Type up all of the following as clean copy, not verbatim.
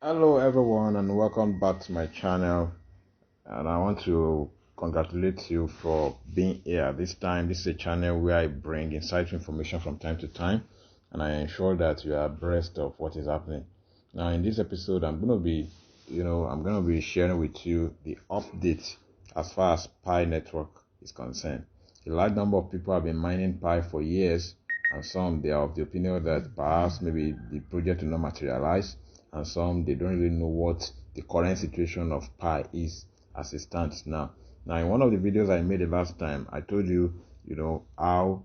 Hello everyone and welcome back to my channel, and I want to congratulate you for being here. This time this is a channel where I bring insightful information from time to time, and I ensure that you are abreast of what is happening. Now in this episode I'm going to be sharing with you the update as far as Pi network is concerned. A large number of people have been mining Pi for years, and some they are of the opinion that perhaps maybe the project will not materialize, and some they don't really know what the current situation of Pi is as it stands now. Now, in one of the videos I made the last time, I told you, how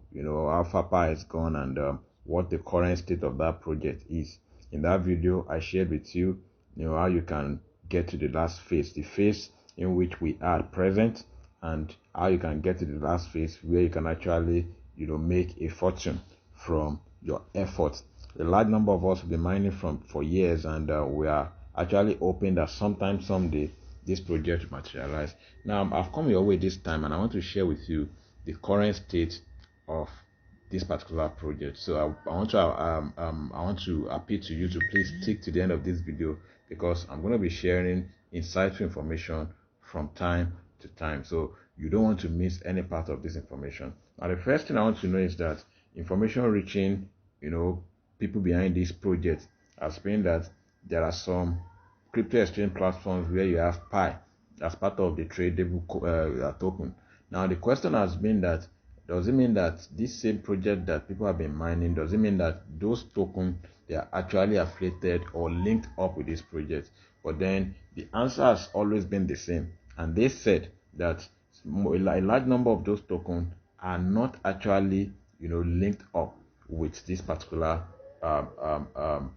far Pi is gone, and what the current state of that project is. In that video, I shared with you, how you can get to the last phase, the phase in which we are present, and how you can get to the last phase where you can actually, make a fortune from your effort. A large number of us have been mining for years, and we are actually hoping that sometime someday this project will materialize. Now I've come your way this time, and I want to share with you the current state of this particular project. So I want to appeal to you to please stick to the end of this video, because I'm going to be sharing insightful information from time to time, so you don't want to miss any part of this information. Now the first thing I want to know is that information reaching people behind this project has been that there are some crypto exchange platforms where you have Pi as part of the tradable token. Now the question has been that, does it mean that this same project that people have been mining, does it mean that those tokens they are actually affiliated or linked up with this project? But then the answer has always been the same, and they said that a large number of those tokens are not actually linked up with this particular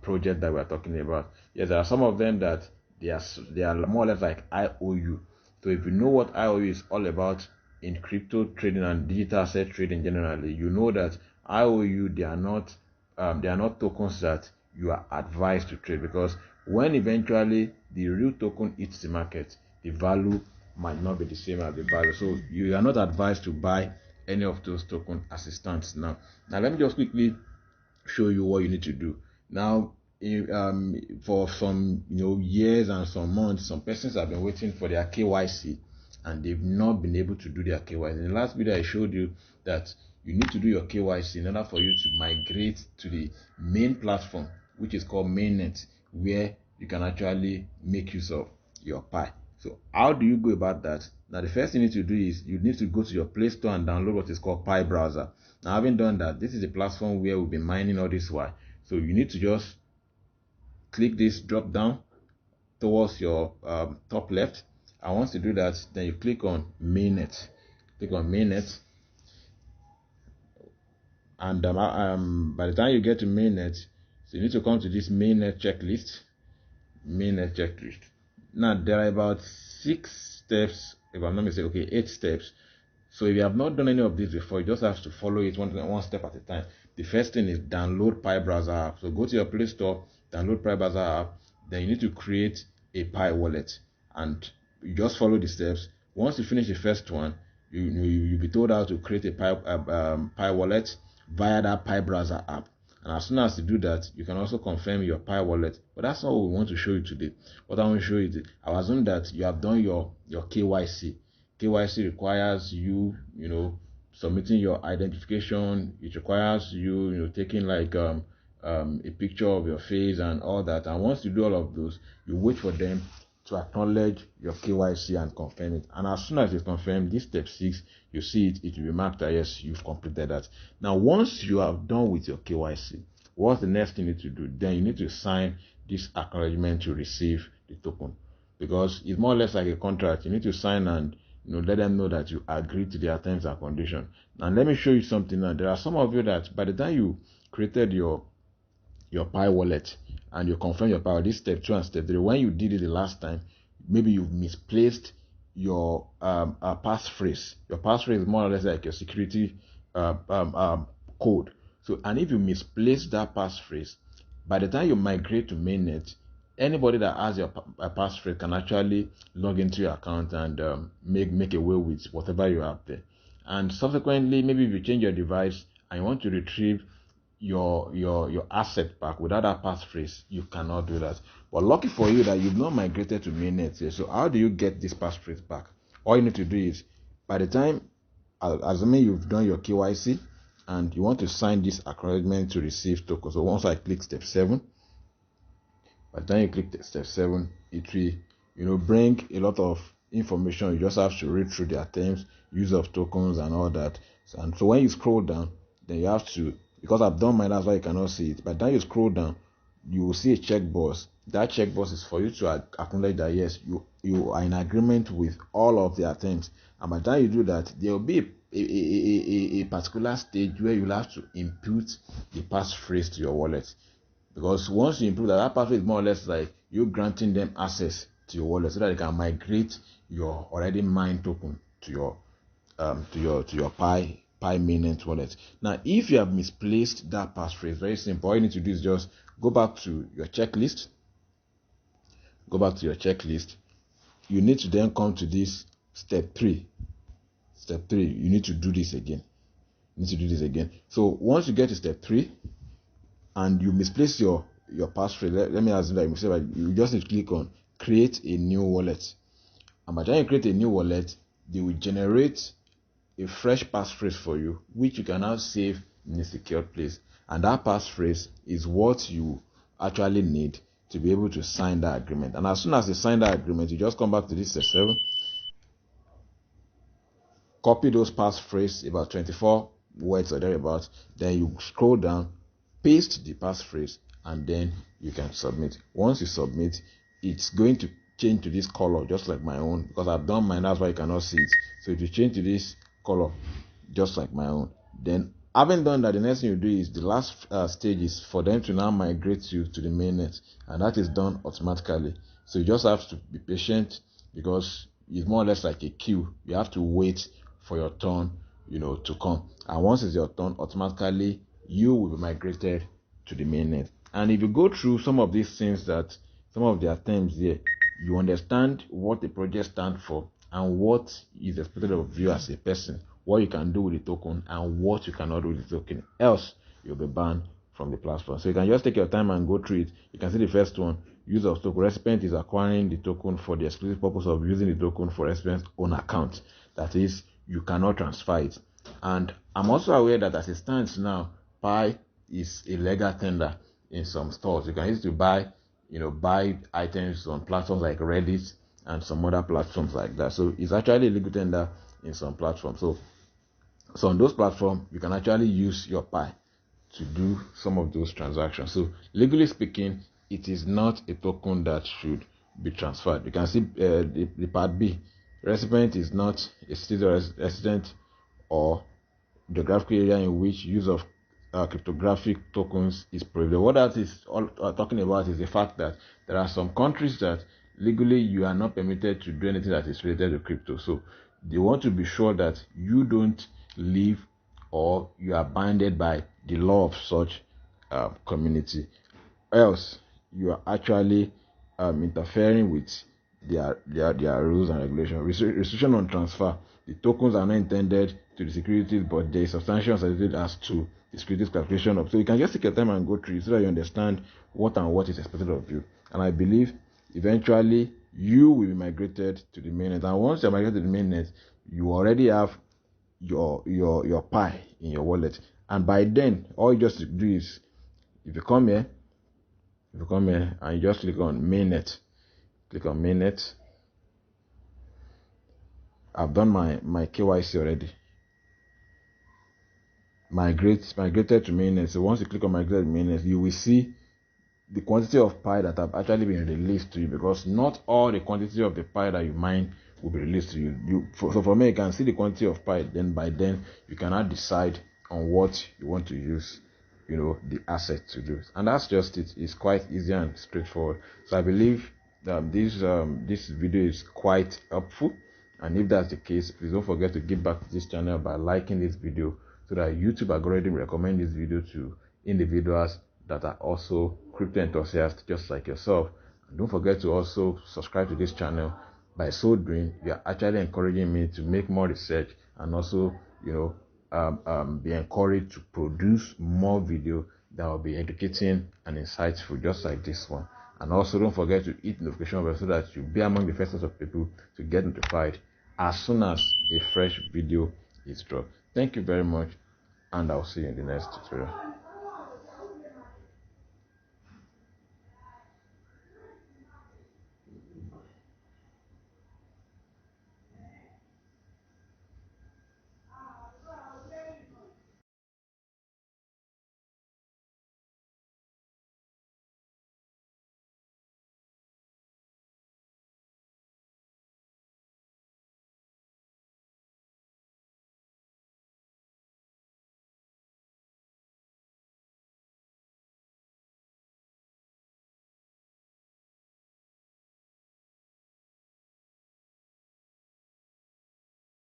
project that we're talking about. Yes, there are some of them that they are more or less like IOU. So if you know what IOU is all about in crypto trading and digital asset trading generally, you know that IOU they are not tokens that you are advised to trade, because when eventually the real token hits the market, the value might not be the same as the value. So you are not advised to buy any of those tokens as it stands now. Now let me just quickly show you what you need to do. Now, for some years and some months, some persons have been waiting for their KYC, and they've not been able to do their KYC. In the last video, I showed you that you need to do your KYC in order for you to migrate to the main platform, which is called mainnet, where you can actually make use of your Pi. So how do you go about that? Now the first thing you need to do is you need to go to your Play Store and download what is called Pi browser. Now having done that, this is the platform where we'll be mining all this while. So you need to just click this drop down towards your top left, and once you do that, then you click on mainnet. Click on mainnet, and by the time you get to mainnet, so you need to come to this mainnet checklist. Now there are about 6 steps, if I'm not mistaken. Okay, 8 steps. So if you have not done any of this before, you just have to follow it one step at a time. The first thing is download Pi browser app. So go to your Play Store, download Pi browser app. Then you need to create a Pi wallet, and you just follow the steps. Once you finish the first one, you'll be told how to create a Pi wallet via that Pi browser app. And as soon as you do that, you can also confirm your Pi wallet. But that's not what we want to show you today. What I want to show you is, I assume that you have done your KYC. KYC requires you, submitting your identification. It requires you, taking like a picture of your face and all that. And once you do all of those, you wait for them to acknowledge your KYC and confirm it. And as soon as you confirm this step 6, you see it will be marked that yes, you've completed that. Now, once you have done with your KYC, what's the next thing you need to do? Then you need to sign this acknowledgement to receive the token, because it's more or less like a contract. You need to sign and let them know that you agree to their terms and conditions. And let me show you something now. There are some of you that by the time you created your Pi wallet and you confirm your Pi, this step 2 and step 3, when you did it the last time, maybe you've misplaced your passphrase. Your passphrase is more or less like your security code. So, and if you misplace that passphrase, by the time you migrate to mainnet, anybody that has your passphrase can actually log into your account and make away with whatever you have there. And subsequently, maybe if you change your device and you want to retrieve your asset back without that passphrase, you cannot do that. But lucky for you that you've not migrated to mainnet yet. So how do you get this passphrase back? All you need to do is, by the time, assuming you've done your KYC and you want to sign this acknowledgement to receive token. So once I click step 7, by the time you click step 7, it will bring a lot of information. You just have to read through their terms, use of tokens and all that. And so when you scroll down, then you have to, because I've done mine, that's why you cannot see it. By the time you scroll down, you will see a checkbox. That checkbox is for you to acknowledge that yes, you are in agreement with all of their terms. And by the time you do that, there will be a particular stage where you'll have to input the passphrase to your wallet. Because once you input that passphrase is more or less like you granting them access to your wallet so that they can migrate your already mined token to your Pi mainnet wallet. Now, if you have misplaced that passphrase, very simple. All you need to do is just go back to your checklist. Go back to your checklist. You need to then come to this step 3. Step 3, you need to do this again. So once you get to step 3 and you misplace your passphrase, let me assume that you just need to click on create a new wallet. And by the time you create a new wallet, they will generate a fresh passphrase for you, which you can now save in a secure place. And that passphrase is what you actually need to be able to sign that agreement. And as soon as you sign that agreement, you just come back to this step 7, copy those passphrase, about 24 words or thereabouts, then you scroll down, paste the passphrase, and then you can submit. Once you submit, it's going to change to this color just like my own, because I've done mine, that's why you cannot see it. So if you change to this color just like my own, then having done that, the next thing you do is the last stage is for them to now migrate you to the mainnet, and that is done automatically. So you just have to be patient, because it's more or less like a queue. You have to wait for your turn, to come. And once it's your turn, automatically you will be migrated to the mainnet. And if you go through some of these things, that some of their terms here, you understand what the project stands for and what is expected of you as a person, what you can do with the token and what you cannot do with the token, else you'll be banned from the platform. So you can just take your time and go through it. You can see the first one, use of token. Recipient is acquiring the token for the exclusive purpose of using the token for recipient's own account. That is, you cannot transfer it. And I'm also aware that as it stands now, Pi is a legal tender in some stores. You can use it to buy items on platforms like Reddit and some other platforms like that. So it's actually a legal tender in some platforms. So on those platforms, you can actually use your Pi to do some of those transactions. So legally speaking, it is not a token that should be transferred. You can see the part B. Recipient is not a citizen, resident, or geographical area in which use of cryptographic tokens is prohibited. What that is all talking about is the fact that there are some countries that legally you are not permitted to do anything that is related to crypto. So they want to be sure that you don't live or you are bounded by the law of such community, else you are actually interfering with their rules and regulations. Restriction on transfer. The tokens are not intended to the securities, but there is substantial uncertainty as to the securities calculation of. So you can just take your time and go through it so that you understand what is expected of you. And I believe eventually you will be migrated to the mainnet. And once you're migrated to the mainnet, you already have your Pi in your wallet. And by then, all you just do is, if you come here and you just click on mainnet, I've done my KYC already. Migrated to mainnet. So once you click on migrated to mainnet, you will see the quantity of Pi that have actually been released to you, because not all the quantity of the Pi that you mine will be released to you. So for me, you can see the quantity of Pi. Then by then you cannot decide on what you want to use, the asset to do. And that's just it. It's quite easy and straightforward. So I believe that this video is quite helpful. And if that's the case, please don't forget to give back to this channel by liking this video, so that YouTube algorithm recommend this video to individuals that are also crypto enthusiasts just like yourself. And don't forget to also subscribe to this channel. By so doing, you are actually encouraging me to make more research, and also be encouraged to produce more video that will be educating and insightful, just like this one. And also don't forget to hit the notification bell so that you'll be among the first set of people to get notified as soon as a fresh video is dropped. Thank you very much, and I'll see you in the next tutorial.